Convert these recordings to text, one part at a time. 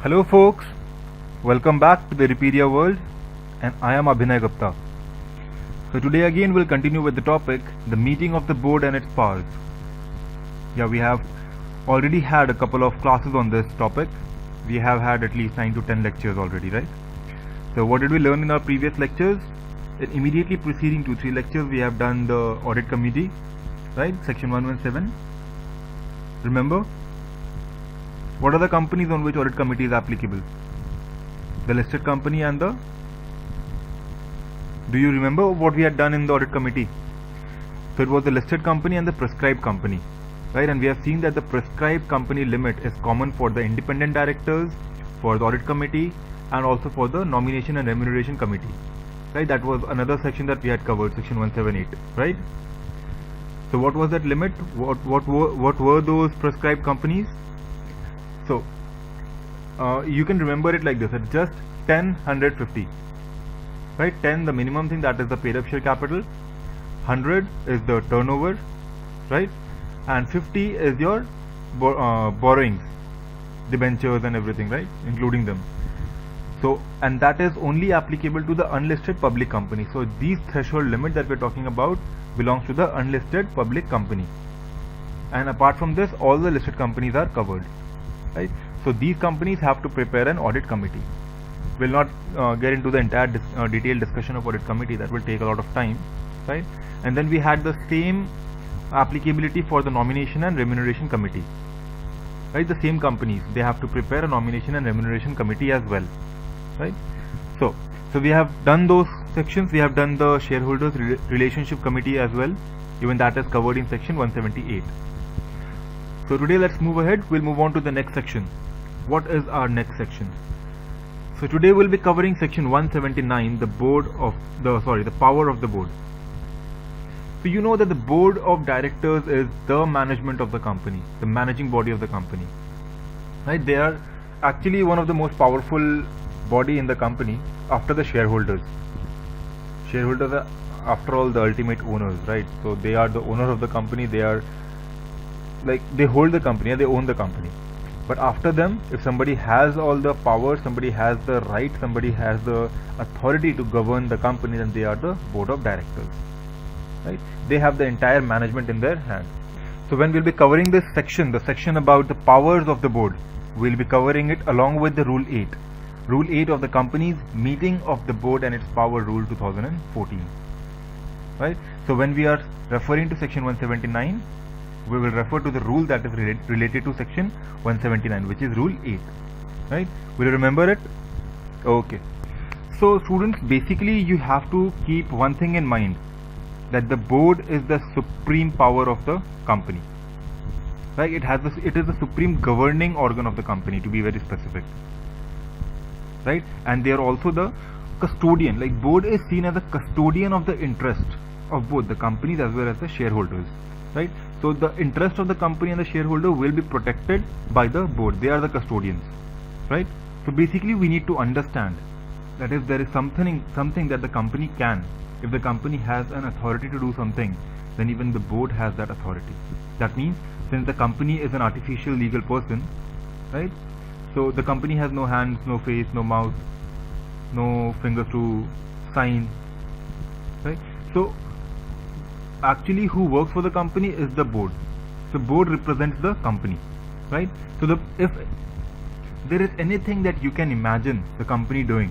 Hello folks, welcome back to the Repedia world, and I am Abhinay Gupta. So today again we'll continue with the topic, the meeting of the board and its powers. Yeah, we have already had a couple of classes on this topic. We have had at least 9 to 10 lectures already, right? So what did we learn in our previous lectures? In immediately preceding 2-3 lectures we have done the audit committee, right? Section 117. Remember? What are the companies on which audit committee is applicable? The listed company and the... Do you remember what we had done in the audit committee? So it was the listed company and the prescribed company, right? And we have seen that the prescribed company limit is common for the independent directors, for the audit committee, and also for the nomination and remuneration committee, right? That was another section that we had covered, section 178, right? So what was that limit? What were those prescribed companies? So you can remember it like this: it's just 10, 100, 50, right? 10 the minimum thing, that is the paid up share capital. 100 is the turnover, right? And 50 is your borrowings, debentures and everything, right? Including them. So, and that is only applicable to the unlisted public company. So these threshold limit that we're talking about belongs to the unlisted public company. And apart from this, all the listed companies are covered. Right? So these companies have to prepare an audit committee. We'll not get into the entire detailed discussion of audit committee, that will take a lot of time, right? And then we had the same applicability for the nomination and remuneration committee, right? The same companies, they have to prepare a nomination and remuneration committee as well, right? So we have done those sections. We have done the shareholders relationship committee as well, even that is covered in section 178. So today let's move ahead. We'll move on to the next section. What is our next section? So today we'll be covering section 179, the power of the board. So you know that the board of directors is the management of the company, the managing body of the company, right? They are actually one of the most powerful body in the company after the shareholders. Shareholders are after all the ultimate owners, right? So they are the owner of the company. They are like, they hold the company and they own the company. But after them, if somebody has all the power, somebody has the right, somebody has the authority to govern the company, then they are the board of directors, right? They have the entire management in their hands. So when we'll be covering this section, the section about the powers of the board, we'll be covering it along with the rule 8. Rule 8 of the company's meeting of the board and its power, rule 2014, right? So when we are referring to section 179, we will refer to the rule that is related to section 179, which is rule 8, right? Will you remember it? Okay. So students, basically you have to keep one thing in mind, that the board is the supreme power of the company, right? It is the supreme governing organ of the company, to be very specific, right? And they are also the custodian. Like, board is seen as the custodian of the interest of both the companies as well as the shareholders, right? So the interest of the company and the shareholder will be protected by the board. They are the custodians, right? So basically we need to understand that if there is something that the company can, if the company has an authority to do something, then even the board has that authority. That means, since the company is an artificial legal person, right? So the company has no hands, no face, no mouth, no fingers to sign, right? So actually who works for the company is the board. So board represents the company, right? So if there is anything that you can imagine the company doing,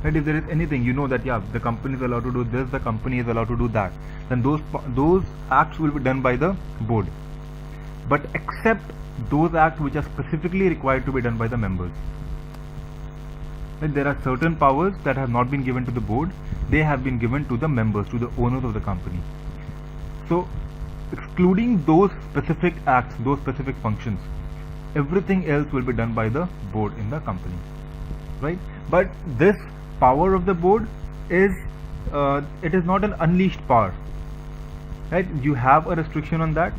right? If there is anything, you know that, yeah, the company is allowed to do this, the company is allowed to do that, then those acts will be done by the board. But except those acts which are specifically required to be done by the members. Right? There are certain powers that have not been given to the board. They have been given to the members, to the owners of the company. So excluding those specific acts, those specific functions, everything else will be done by the board in the company, right? But this power of the board is it is not an unleashed power, right? You have a restriction on that.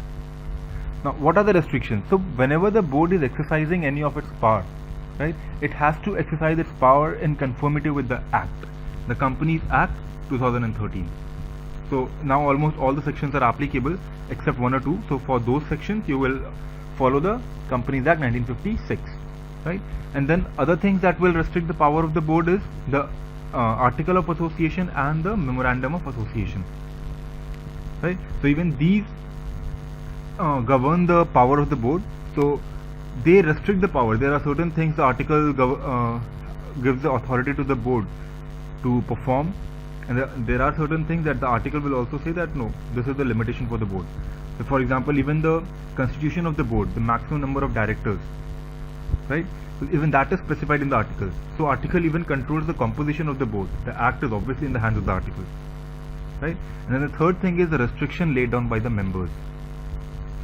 Now what are the restrictions? So whenever the board is exercising any of its power, right, it has to exercise its power in conformity with the act, the Companies Act 2013. So now almost all the sections are applicable except one or two. So for those sections you will follow the Companies Act 1956, right? And then other things that will restrict the power of the board is the article of association and the memorandum of association, right? So even these govern the power of the board. So they restrict the power. There are certain things the article gives the authority to the board to perform, and there are certain things that the article will also say that no, this is the limitation for the board. So for example, even the constitution of the board, the maximum number of directors, right? So even that is specified in the article. So article even controls the composition of the board. The act is obviously in the hands of the article, right? And then the third thing is the restriction laid down by the members.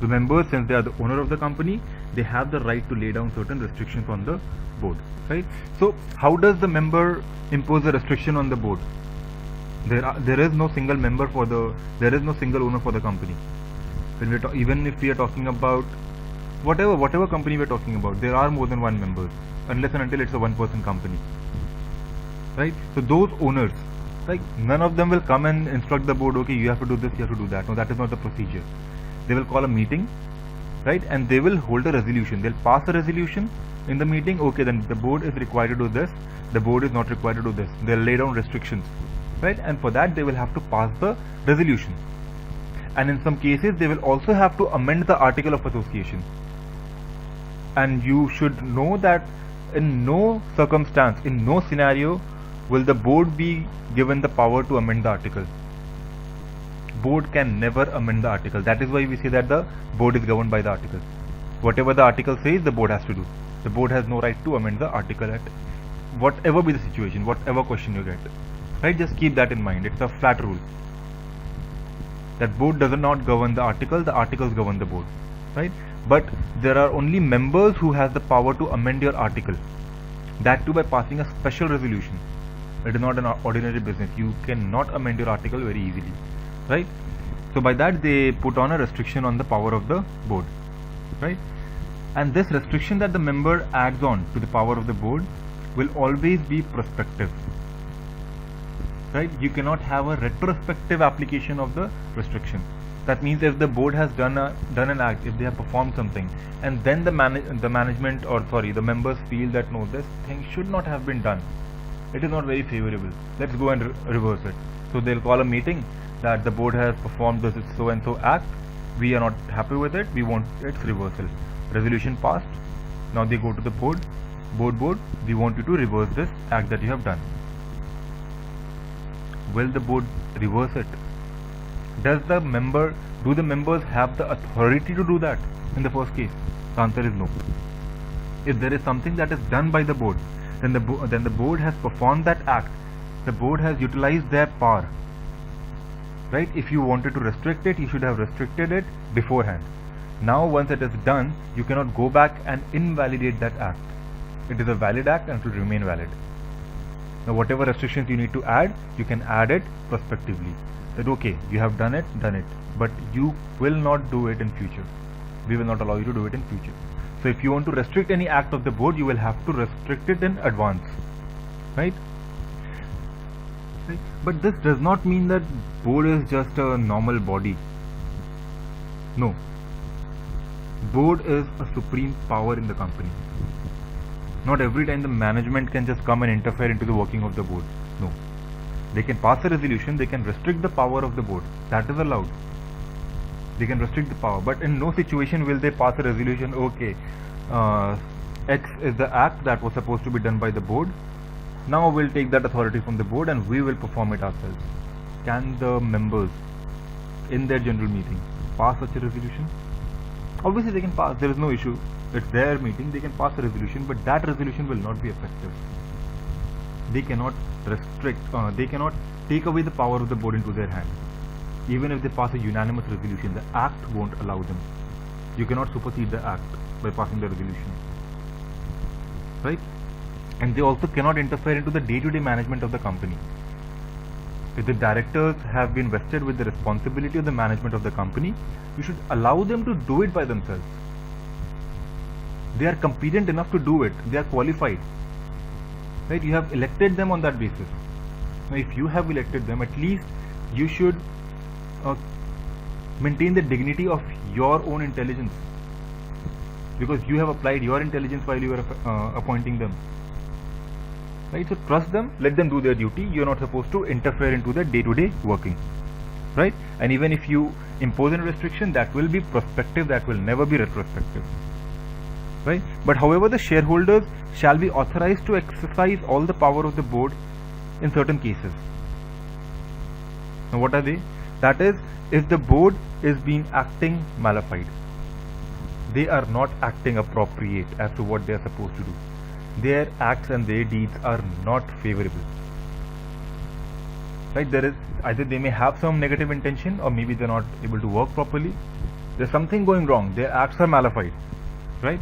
The members, since they are the owner of the company, they have the right to lay down certain restrictions on the board, right? So how does the member impose a restriction on the board? There is no single member for there is no single owner for the company. When even if we are talking about whatever company we are talking about, there are more than one members, unless and until it's a one-person company, right? So those owners, like, none of them will come and instruct the board, okay, you have to do this, you have to do that. No, that is not the procedure. They will call a meeting, right, and they will hold a resolution. They'll pass a resolution in the meeting. Okay, then the board is required to do this, the board is not required to do this. They'll lay down restrictions, right? And for that they will have to pass the resolution. And in some cases they will also have to amend the article of association. And you should know that in no circumstance, in no scenario will the board be given the power to amend the article. Board can never amend the article. That is why we say that the board is governed by the article. Whatever the article says, the board has to do. The board has no right to amend the article at whatever be the situation, whatever question you get, right? Just keep that in mind. It's a flat rule that board does not govern the articles govern the board, right? But there are only members who has the power to amend your article, that too by passing a special resolution. It is not an ordinary business. You cannot amend your article very easily, right? So by that they put on a restriction on the power of the board, right? And this restriction that the member adds on to the power of the board will always be prospective, right? You cannot have a retrospective application of the restriction. That means if the board has done an act, if they have performed something, and then the members feel that no, this thing should not have been done, it is not very favorable, let's go and reverse it. So they'll call a meeting that the board has performed this so and so act, we are not happy with it, we want its reversal. Resolution passed. Now they go to the board, we want you to reverse this act that you have done. Will the board reverse it? Do the members have the authority to do that in the first case? The answer is no. If there is something that is done by the board, then the board has performed that act. The board has utilized their power, right? If you wanted to restrict it, you should have restricted it beforehand. Now once it is done, you cannot go back and invalidate that act. It is a valid act and it will remain valid. Now whatever restrictions you need to add, you can add it prospectively. That okay, you have done it, but you will not do it in future. We will not allow you to do it in future. So if you want to restrict any act of the board, you will have to restrict it in advance, right? But this does not mean that board is just a normal body. No. Board is a supreme power in the company. Not every time the management can just come and interfere into the working of the board. No. They can pass a resolution, they can restrict the power of the board. That is allowed. They can restrict the power, but in no situation will they pass a resolution, okay, X is the act that was supposed to be done by the board. Now we'll take that authority from the board and we will perform it ourselves. Can the members in their general meeting pass such a resolution? Obviously they can pass, there is no issue. It's their meeting, they can pass a resolution, but that resolution will not be effective. They cannot restrict, they cannot take away the power of the board into their hand. Even if they pass a unanimous resolution, the act won't allow them. You cannot supersede the act by passing the resolution, right? And they also cannot interfere into the day-to-day management of the company. If the directors have been vested with the responsibility of the management of the company, you should allow them to do it by themselves. They are competent enough to do it. They are qualified, right? You have elected them on that basis. Now if you have elected them, at least you should maintain the dignity of your own intelligence. because you have applied your intelligence while you were appointing them. Right? So trust them, let them do their duty. You're not supposed to interfere into their day-to-day working. Right? And even if you impose a restriction, that will be prospective, that will never be retrospective. Right? But however, the shareholders shall be authorized to exercise all the power of the board in certain cases. Now what are they? That is, if the board is being acting malified, they are not acting appropriate as to what they are supposed to do. Their acts and their deeds are not favorable. Right? There is either they may have some negative intention, or maybe they're not able to work properly. There's something going wrong. Their acts are malified. Right?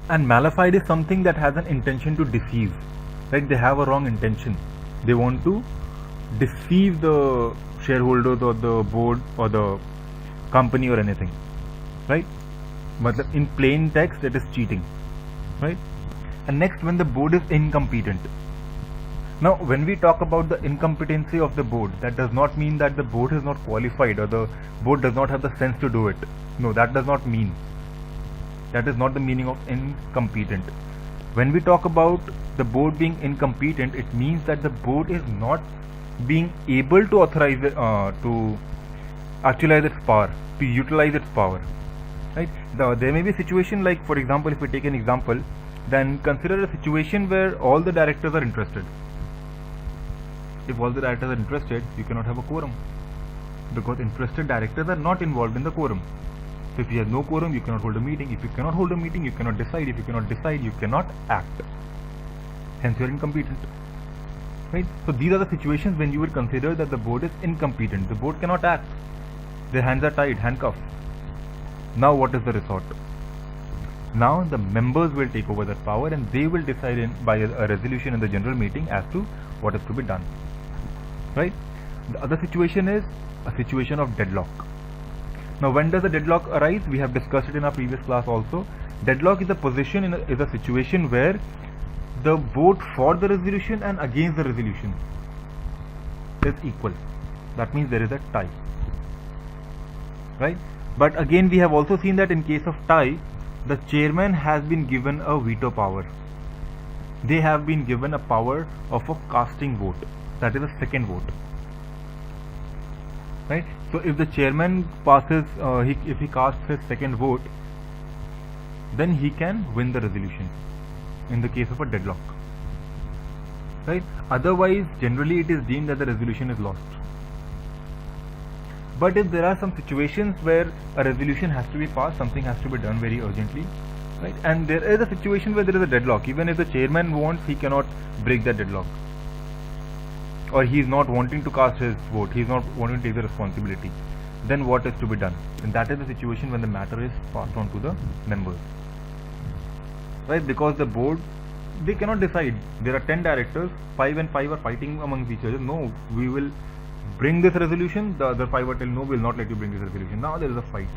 And malified is something that has an intention to deceive. Right? They have a wrong intention. They want to deceive the shareholders or the board or the company or anything. Right? But in plain text, it is cheating. Right? And next, when the board is incompetent. Now, when we talk about the incompetency of the board, that does not mean that the board is not qualified or the board does not have the sense to do it. No, that does not mean. That is not the meaning of incompetent. When we talk about the board being incompetent, it means that the board is not being able to authorize it, to actualize its power, to utilize its power. Right? There may be a situation like, for example, if we take an example, then consider a situation where all the directors are interested. If all the directors are interested, you cannot have a quorum, because interested directors are not involved in the quorum. So if you have no quorum, you cannot hold a meeting. If you cannot hold a meeting, you cannot decide. If you cannot decide, you cannot act. Hence you are incompetent. Right? So these are the situations when you would consider that the board is incompetent. The board cannot act. Their hands are tied, handcuffed. Now what is the resort? Now the members will take over that power and they will decide by a resolution in the general meeting as to what is to be done. Right? The other situation is a situation of deadlock. Now when does a deadlock arise? We have discussed it in our previous class also. Deadlock is a position, is a situation where the vote for the resolution and against the resolution is equal. That means there is a tie. Right? But again, we have also seen that in case of tie, the chairman has been given a veto power. They have been given a power of a casting vote. That is a second vote. Right? So if the chairman passes, if he casts his second vote, then he can win the resolution in the case of a deadlock. Right? Otherwise, generally it is deemed that the resolution is lost. But if there are some situations where a resolution has to be passed, something has to be done very urgently, right? And there is a situation where there is a deadlock. Even if the chairman wants, he cannot break that deadlock. Or he is not wanting to cast his vote, he is not wanting to take the responsibility. Then what is to be done? And that is the situation when the matter is passed on to the members. Right? Because the board, they cannot decide. There are 10 directors, 5 and 5 are fighting amongst each other. No, we will bring this resolution. The other 5 are telling, no, we will not let you bring this resolution. Now there is a fight.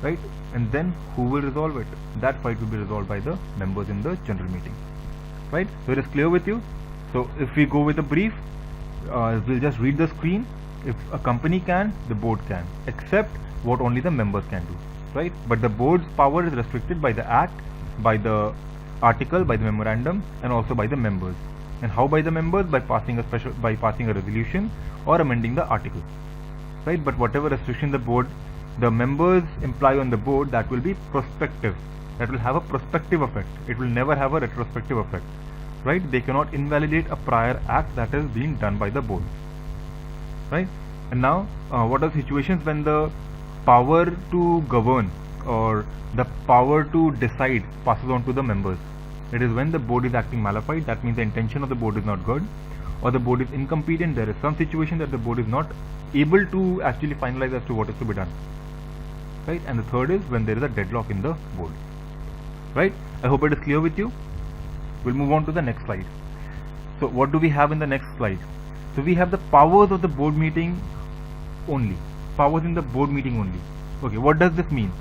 Right? And then who will resolve it? That fight will be resolved by the members in the general meeting. Right? So it is clear with you. So if we go with a brief, we'll just read the screen. If a company can, the board can, except what only the members can do. Right? But the board's power is restricted by the act, by the article, by the memorandum, and also by the members. And how by the members? By passing a resolution or amending the article. Right? But whatever restriction the members imply on the board, that will be prospective. That will have a prospective effect. It will never have a retrospective effect. Right? They cannot invalidate a prior act that is being done by the board. Right? And now, what are situations when the power to govern or the power to decide passes on to the members? It is when the board is acting malified. That means the intention of the board is not good, or the board is incompetent. There is some situation that the board is not able to actually finalize as to what is to be done. Right? And the third is when there is a deadlock in the board. Right? I hope it is clear with you. We'll move on to the next slide. So what do we have in the next slide? So we have the powers of the board meeting only. Powers in the board meeting only. Okay, what does this mean?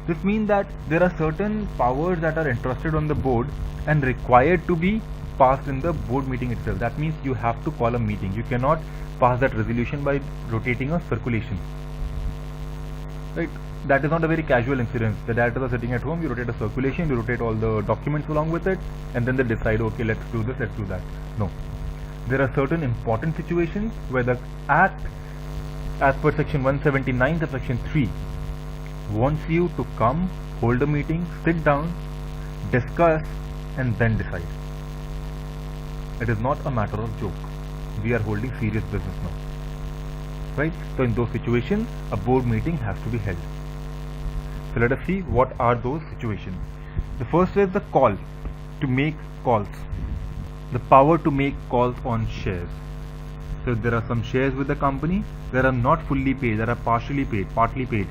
This means that there are certain powers that are entrusted on the board and required to be passed in the board meeting itself. That means you have to call a meeting. You cannot pass that resolution by rotating a circulation. Right? that is not a very casual incident. The directors are sitting at home, you rotate a circulation, you rotate all the documents along with it, and then they decide, okay, let's do this, let's do that. No. There are certain important situations where the Act, as per section 179 of section 3, wants you to come, hold a meeting, sit down, discuss, and then decide. It is not a matter of joke. We are holding serious business now. Right? So in those situations, a board meeting has to be held. So let us see what are those situations. The first is the call, to make calls. The power to make calls on shares. So there are some shares with the company that are not fully paid, that are partially paid, partly paid.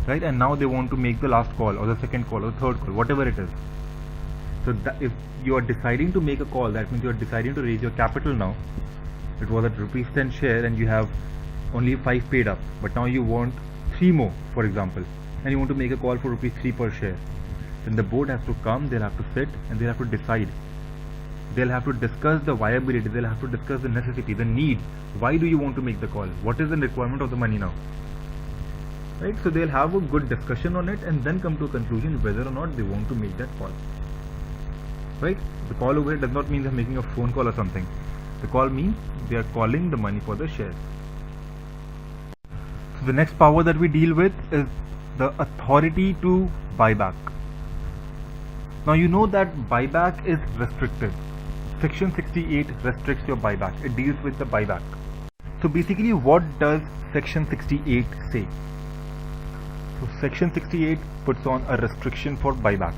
Right? And now they want to make the last call or the second call or the third call, whatever it is. So that if you are deciding to make a call, that means you are deciding to raise your capital now. It was at rupees 10 share and you have only 5 paid up, but now you want 3 more, for example, and you want to make a call for rupees 3 per share. Then the board has to come, they'll have to sit and they'll have to decide. They'll have to discuss the viability, they'll have to discuss the necessity, the need. Why do you want to make the call? What is the requirement of the money now? Right? So they'll have a good discussion on it and then come to a conclusion whether or not they want to make that call. Right? The call over here does not mean they're making a phone call or something. The call means they are calling the money for the shares. So the next power that we deal with is the authority to buy back. Now you know that buyback is restricted. Section 68 restricts your buyback. It deals with the buyback. So basically what does section 68 say? So section 68 puts on a restriction for buyback.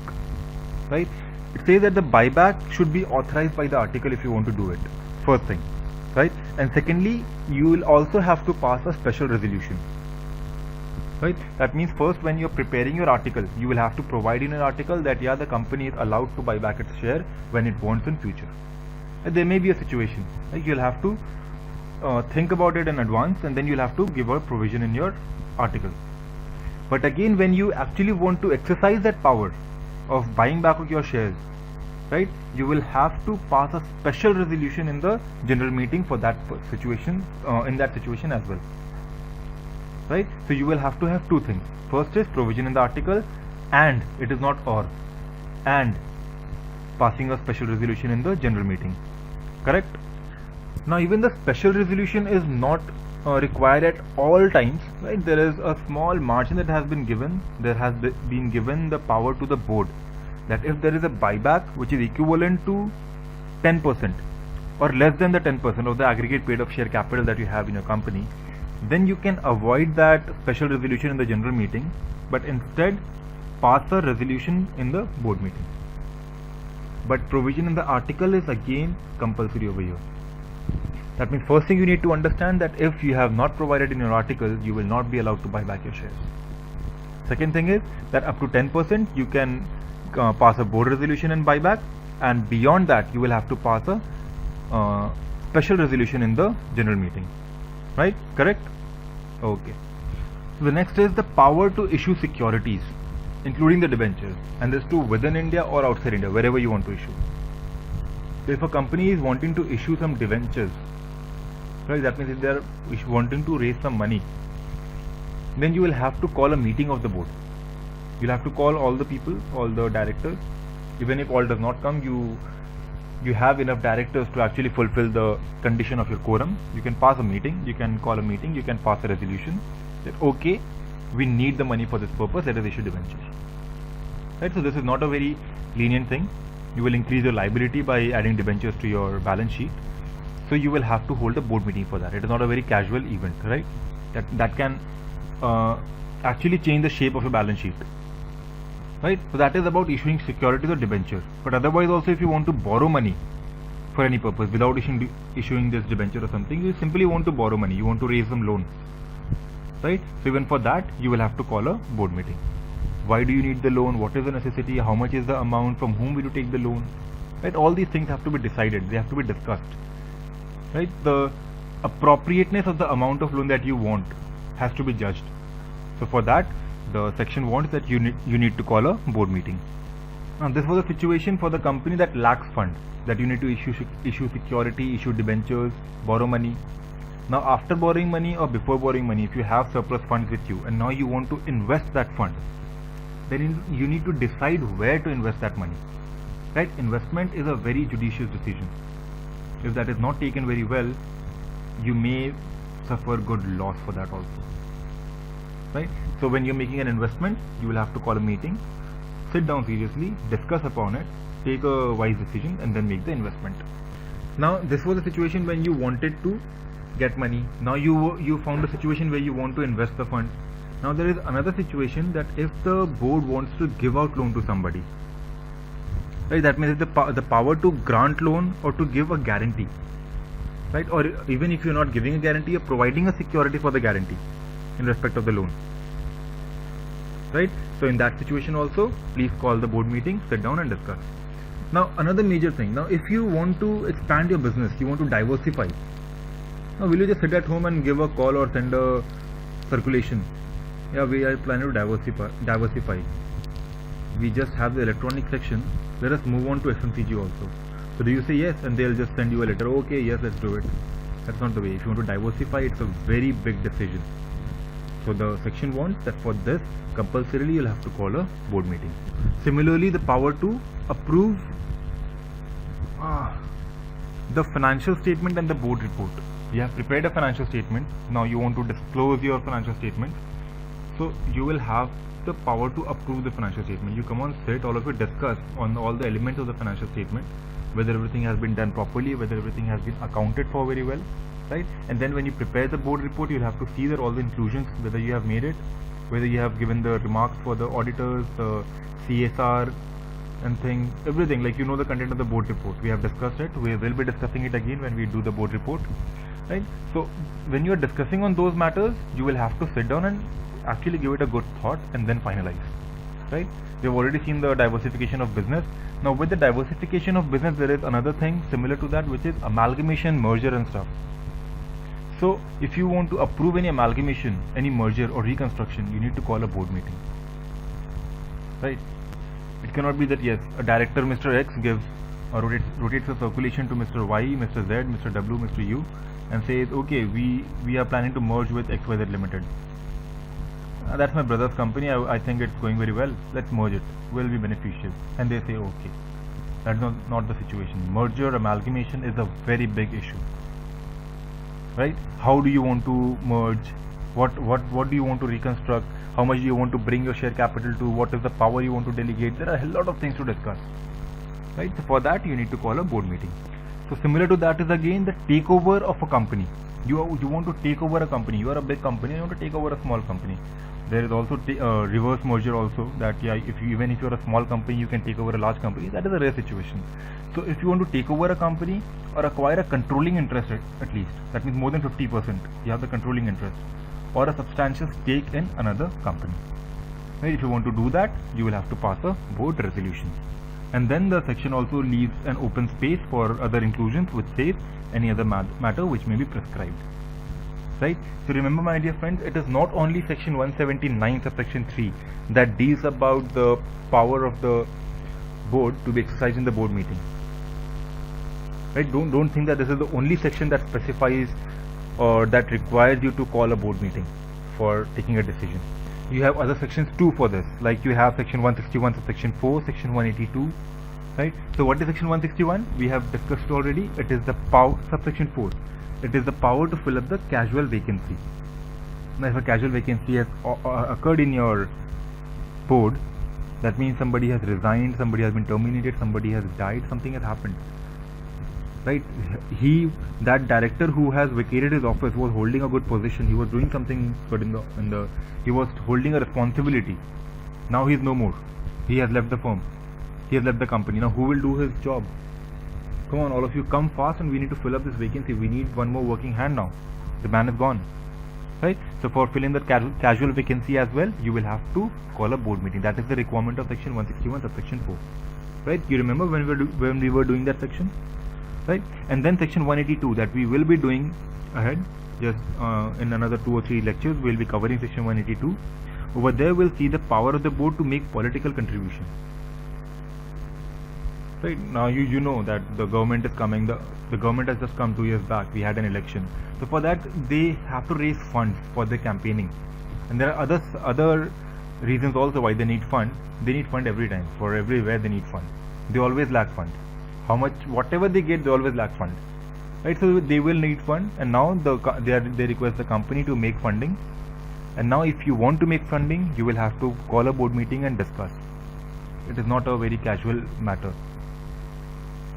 Right? It says that the buyback should be authorized by the article if you want to do it. First thing. Right? And secondly, you will also have to pass a special resolution. Right? That means first when you're preparing your article, you will have to provide in an article that the company is allowed to buy back its share when it wants in future. And there may be a situation. Right? You'll have to think about it in advance and then you'll have to give a provision in your article. But again, when you actually want to exercise that power of buying back of your shares, right, you will have to pass a special resolution in the general meeting for that situation, in that situation as well. Right? So you will have to have two things. First is provision in the article, and it is not or, and passing a special resolution in the general meeting. Correct? Now even the special resolution is not required at all times. Right? There is a small margin that has been given. There has been given the power to the board that if there is a buyback which is equivalent to 10% or less than the 10% of the aggregate paid up share capital that you have in your company, then you can avoid that special resolution in the general meeting, but instead pass a resolution in the board meeting. But provision in the article is again compulsory over here. That means first thing you need to understand that if you have not provided in your article, you will not be allowed to buy back your shares. Second thing is that up to 10% you can pass a board resolution and buyback, and beyond that you will have to pass a special resolution in the general meeting. Right? Correct? Okay. So the next is the power to issue securities, including the debentures, and this too within India or outside India, wherever you want to issue. So if a company is wanting to issue some debentures, right, that means if they are wanting to raise some money, then you will have to call a meeting of the board. You'll have to call all the people, all the directors. Even if all does not come, you have enough directors to actually fulfill the condition of your quorum. You can pass a meeting, you can call a meeting, you can pass a resolution that okay, we need the money for this purpose, let us issue debentures. Right? So this is not a very lenient thing. You will increase your liability by adding debentures to your balance sheet. So you will have to hold a board meeting for that. It is not a very casual event, right? That can actually change the shape of your balance sheet. Right? So that is about issuing securities or debentures. But otherwise also, if you want to borrow money for any purpose without issuing this debenture or something, you simply want to borrow money, you want to raise some loan. Right? So even for that, you will have to call a board meeting. Why do you need the loan? What is the necessity? How much is the amount? From whom will you take the loan? Right? All these things have to be decided. They have to be discussed. Right? The appropriateness of the amount of loan that you want has to be judged. So for that, the section wants that you need to call a board meeting. Now this was a situation for the company that lacks fund, that you need to issue security, issue debentures, borrow money. Now after borrowing money or before borrowing money, if you have surplus funds with you and now you want to invest that fund, then you need to decide where to invest that money. Right? Investment is a very judicious decision. If that is not taken very well, you may suffer good loss for that also. Right? So when you're making an investment, you will have to call a meeting, sit down seriously, discuss upon it, take a wise decision, and then make the investment. Now this was a situation when you wanted to get money. Now you found a situation where you want to invest the fund. Now there is another situation that if the board wants to give out loan to somebody, right? That means the power to grant loan or to give a guarantee, right? Or even if you're not giving a guarantee, you're providing a security for the guarantee in respect of the loan, right? So in that situation also, please call the board meeting, sit down and discuss. Now another major thing, now if you want to expand your business, you want to diversify, now will you just sit at home and give a call or send a circulation? Yeah, we are planning to diversify. We just have the electronic section, let us move on to FMCG also. So do you say yes and they'll just send you a letter, okay, yes, let's do it? That's not the way. If you want to diversify, it's a very big decision. So the section wants that for this, compulsorily you'll have to call a board meeting. Similarly, the power to approve the financial statement and the board report. You have prepared a financial statement, now you want to disclose your financial statement, so you will have the power to approve the financial statement. You come on, sit, all of you discuss on all the elements of the financial statement, whether everything has been done properly, whether everything has been accounted for very well, right? And then when you prepare the board report, you'll have to see that all the inclusions, whether you have made it, whether you have given the remarks for the auditors, the CSR and thing, everything, like you know the content of the board report. We have discussed it, we will be discussing it again when we do the board report, right? So when you are discussing on those matters, you will have to sit down and actually give it a good thought and then finalize, right? We have already seen the diversification of business. Now with the diversification of business, there is another thing similar to that, which is amalgamation, merger and stuff. So if you want to approve any amalgamation, any merger or reconstruction, you need to call a board meeting, right? It cannot be that yes, a director Mr. X gives or rotates a circulation to Mr. Y, Mr. Z, Mr. W, Mr. U and says, okay, we are planning to merge with XYZ Limited. That's my brother's company, I think it's going very well, let's merge it, will be beneficial. And they say okay. That's not the situation. Merger, amalgamation is a very big issue, right? How do you want to merge? What do you want to reconstruct? How much do you want to bring your share capital to? What is the power you want to delegate? There are a lot of things to discuss, right? So for that you need to call a board meeting. So similar to that is again the takeover of a company. You want to take over a company. You are a big company, you want to take over a small company. There is also reverse merger also, that yeah, even if you are a small company, you can take over a large company. That is a rare situation. So if you want to take over a company or acquire a controlling interest at least, that means more than 50%, you have the controlling interest or a substantial stake in another company. Right? If you want to do that, you will have to pass a board resolution. And then the section also leaves an open space for other inclusions, which says any other matter which may be prescribed. Right? So remember, my dear friends, it is not only section 179 subsection 3 that deals about the power of the board to be exercised in the board meeting. Right? Don't think that this is the only section that specifies or that requires you to call a board meeting for taking a decision. You have other sections too for this, like you have section 161 subsection 4, section 182. Right? So what is section 161? We have discussed already. It is the power, subsection 4. It is the power to fill up the casual vacancy. Now if a casual vacancy has occurred in your board, that means somebody has resigned, somebody has been terminated, somebody has died, something has happened, right? That director who has vacated his office was holding a good position, he was doing something good he was holding a responsibility. Now he is no more, he has left the firm, he has left the company. Now who will do his job? Come on, all of you, come fast and we need to fill up this vacancy. We need one more working hand now. The man is gone. Right? So for filling that casual vacancy as well, you will have to call a board meeting. That is the requirement of section 161 subsection 4. Right? You remember when we were doing that section? Right? And then section 182 that we will be doing ahead, just in another 2 or 3 lectures, we will be covering section 182. Over there we'll see the power of the board to make political contribution. Right now, you know that the government is coming. The government has just come 2 years back. We had an election, so for that they have to raise funds for their campaigning, and there are other reasons also why they need fund. They need fund every time, for everywhere they need fund. They always lack fund. Whatever they get, they always lack fund. Right, so they will need fund, and now they request the company to make funding. And now, if you want to make funding, you will have to call a board meeting and discuss. It is not a very casual matter.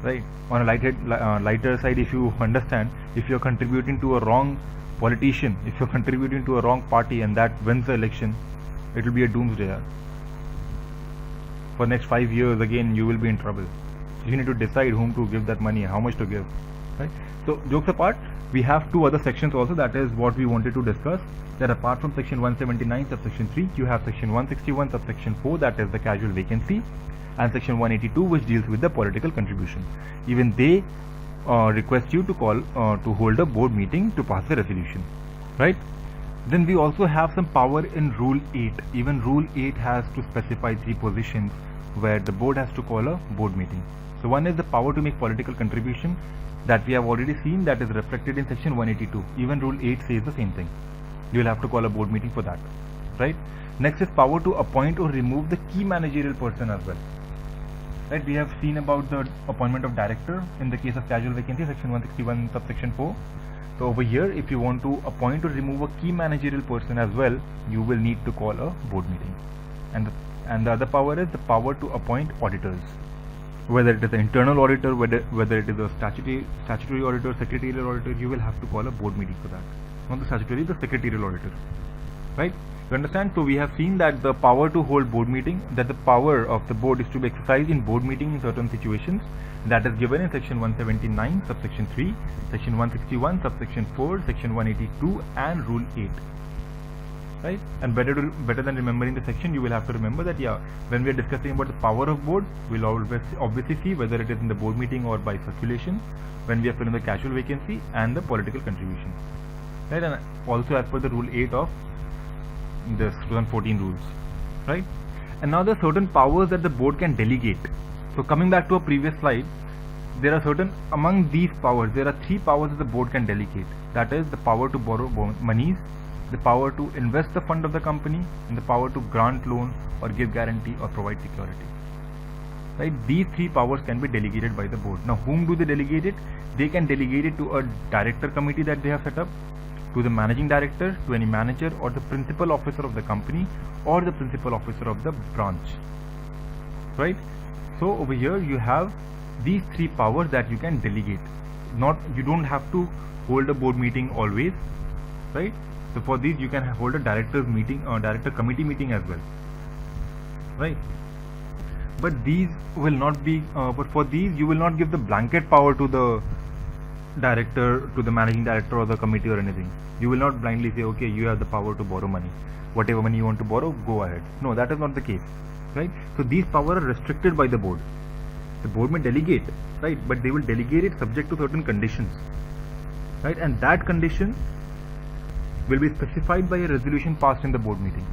Right. On a lighter side, if you understand, if you're contributing to a wrong politician, if you're contributing to a wrong party and that wins the election, it will be a doomsday. For next 5 years, again, you will be in trouble. You need to decide whom to give that money, how much to give. Right. So, jokes apart, we have 2 other sections also. That is what we wanted to discuss. That apart from section 179 subsection 3, you have section 161 subsection 4, that is the casual vacancy, and section 182, which deals with the political contribution. Even they request you to hold a board meeting to pass the resolution, right? Then we also have some power in Rule 8. Even Rule 8 has to specify 3 positions where the board has to call a board meeting. So one is the power to make political contribution, that we have already seen, that is reflected in section 182. Even Rule 8 says the same thing. You will have to call a board meeting for that, right? Next is power to appoint or remove the key managerial person as well. Right, we have seen about the appointment of director in the case of casual vacancy, section 161 subsection 4. So over here, if you want to appoint or remove a key managerial person as well, you will need to call a board meeting. And the other power is the power to appoint auditors. Whether it is an internal auditor, whether it is a statutory auditor, secretarial auditor, you will have to call a board meeting for that. Not the statutory, the secretarial auditor. Right? You understand? So we have seen that the power to hold board meeting, that the power of the board is to be exercised in board meeting in certain situations. That is given in section 179 subsection 3, section 161 subsection 4, section 182 and Rule 8. Right? And better than remembering the section, you will have to remember that when we are discussing about the power of board, we'll always obviously see whether it is in the board meeting or by circulation, when we are filling the casual vacancy and the political contribution. Right? And also as per the Rule 8 of the 2014 rules, right? And now there are certain powers that the board can delegate. So coming back to a previous slide, there are among these powers, there are 3 powers that the board can delegate. That is the power to borrow monies, the power to invest the fund of the company, and the power to grant loan or give guarantee or provide security. Right? These 3 powers can be delegated by the board. Now, whom do they delegate it? They can delegate it to a director committee that they have set up, to the managing director, to any manager, or the principal officer of the company, or the principal officer of the branch. Right? So over here you have these 3 powers that you can delegate. You don't have to hold a board meeting always, right? So for these you can hold a director committee meeting as well, right? But these will not be. But for these you will not give the blanket power to the director, to the managing director or the committee or anything. You will not blindly say, okay, you have the power to borrow money. Whatever money you want to borrow, go ahead. No, that is not the case, right? So these powers are restricted by the board. The board may delegate, right? But they will delegate it subject to certain conditions, right? And that condition will be specified by a resolution passed in the board meeting.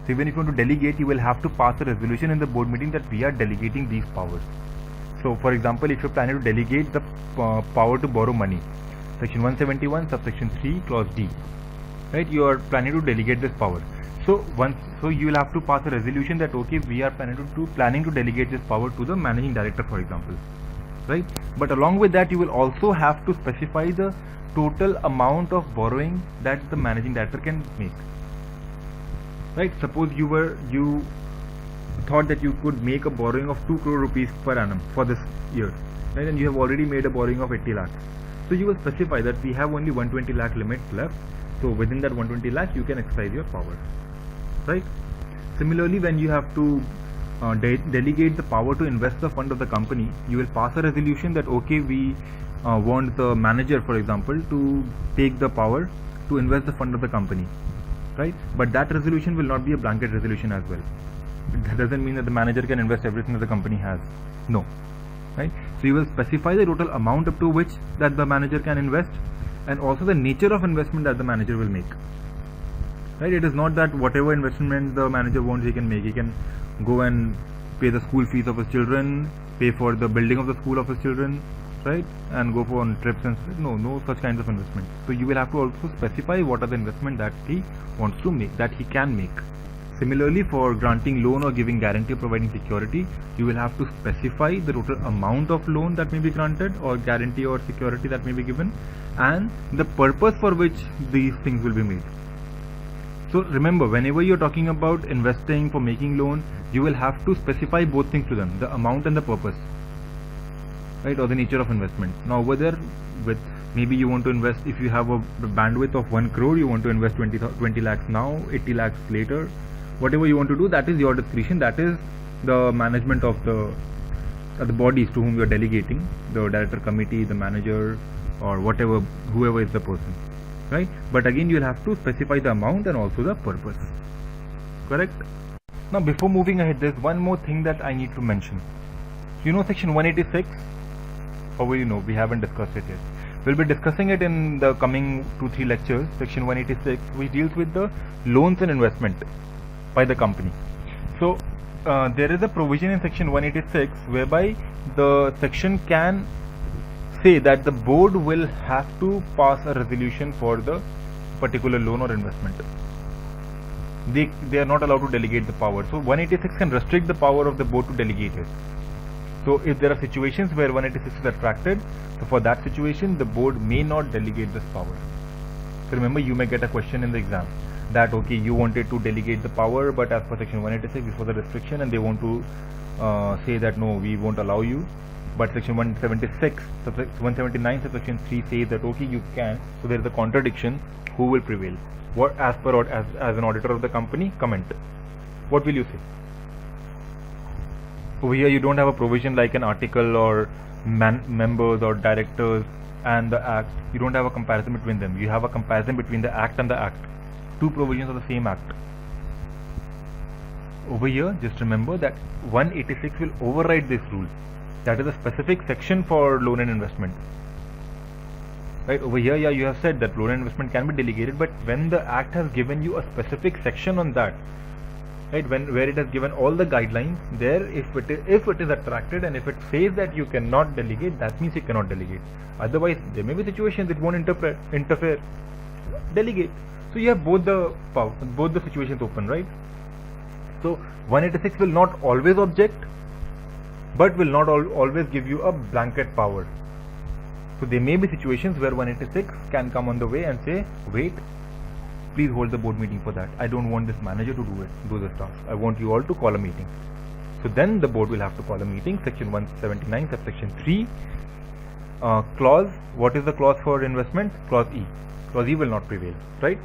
So even if you want to delegate, you will have to pass a resolution in the board meeting that we are delegating these powers. So for example, if you are planning to delegate the power to borrow money, section 171 subsection 3 clause D, right? You are planning to delegate this power. So you will have to pass a resolution that okay, we are planning to delegate this power to the managing director, for example, right? But along with that, you will also have to specify the total amount of borrowing that the managing director can make. Right? Suppose you thought that you could make a borrowing of 2 crore rupees per annum for this year, right? And you have already made a borrowing of 80 lakhs. So you will specify that we have only 120 lakh limit left. So within that 120 lakh, you can exercise your power, right? Similarly, when you have to delegate the power to invest the fund of the company, you will pass a resolution that okay, we want the manager, for example, to take the power to invest the fund of the company, right? But that resolution will not be a blanket resolution as well. That doesn't mean that the manager can invest everything that the company has. No, right? So you will specify the total amount up to which that the manager can invest, and also the nature of investment that the manager will make. Right? It is not that whatever investment the manager wants he can make. He can go and pay the school fees of his children. pay for the building of the school of his children, right, and go for on trips and stuff. No such kinds of investment. So you will have to also specify what are the investment that he wants to make, that he can make. Similarly, for granting loan or giving guarantee or providing security, you will have to specify the total amount of loan that may be granted or guarantee or security that may be given, and the purpose for which these things will be made. So remember, whenever you're talking about investing for making loan, you will have to specify both things to them, the amount and the purpose, right, or the nature of investment. Now over there, with maybe you want to invest, if you have a bandwidth of 1 crore, you want to invest 20 lakhs now, 80 lakhs later, whatever you want to do, that is your discretion. That is the management of the bodies to whom you are delegating, the director committee, the manager, or whatever, whoever is the person, right? But again, you will have to specify the amount and also the purpose. Correct? Now before moving ahead, there's one more thing that I need to mention. You know section 186, or will you know, we haven't discussed it yet. We'll be discussing it in the coming 2-3 lectures. Section 186, which deals with the loans and investment by the company. So there is a provision in section 186 whereby the section can say that the board will have to pass a resolution for the particular loan or investment. They are not allowed to delegate the power. So 186 can restrict the power of the board to delegate it. So if there are situations where 186 is attracted, so for that situation the board may not delegate this power. So remember, you may get a question in the exam that okay, you wanted to delegate the power, but as per section 186 this was a restriction and they want to say that no, we won't allow you. But section 179 subsection 3 says that okay, you can. So there is a contradiction. Who will prevail? What, as an auditor of the company, comment. What will you say? Over here you don't have a provision like an article or members or directors and the act. You don't have a comparison between them. You have a comparison between the act and the act. Two provisions of the same act. Over here, just remember that 186 will override this rule. That is a specific section for loan and investment. Right, over here, yeah, you have said that loan and investment can be delegated, but when the act has given you a specific section on that, right, where it has given all the guidelines, there if it is attracted and if it says that you cannot delegate, that means you cannot delegate. Otherwise, there may be situations it won't interfere. Delegate. So you have both the situations open, right? So 186 will not always object, but will not always give you a blanket power. So there may be situations where 186 can come on the way and say, wait, please hold the board meeting for that. I don't want this manager to do this task. I want you all to call a meeting. So then the board will have to call a meeting. Section 179 subsection 3 clause. What is the clause for investment? Clause E. Clause E will not prevail, right?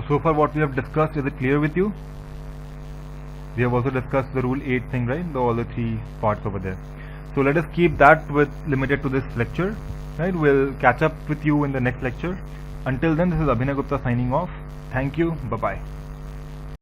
So far what we have discussed, is it clear with you? We have also discussed the rule 8 thing, right? All the 3 parts over there. So let us keep that limited to this lecture, right? We'll catch up with you in the next lecture. Until then, this is Abhinay Gupta signing off. Thank you. Bye-bye.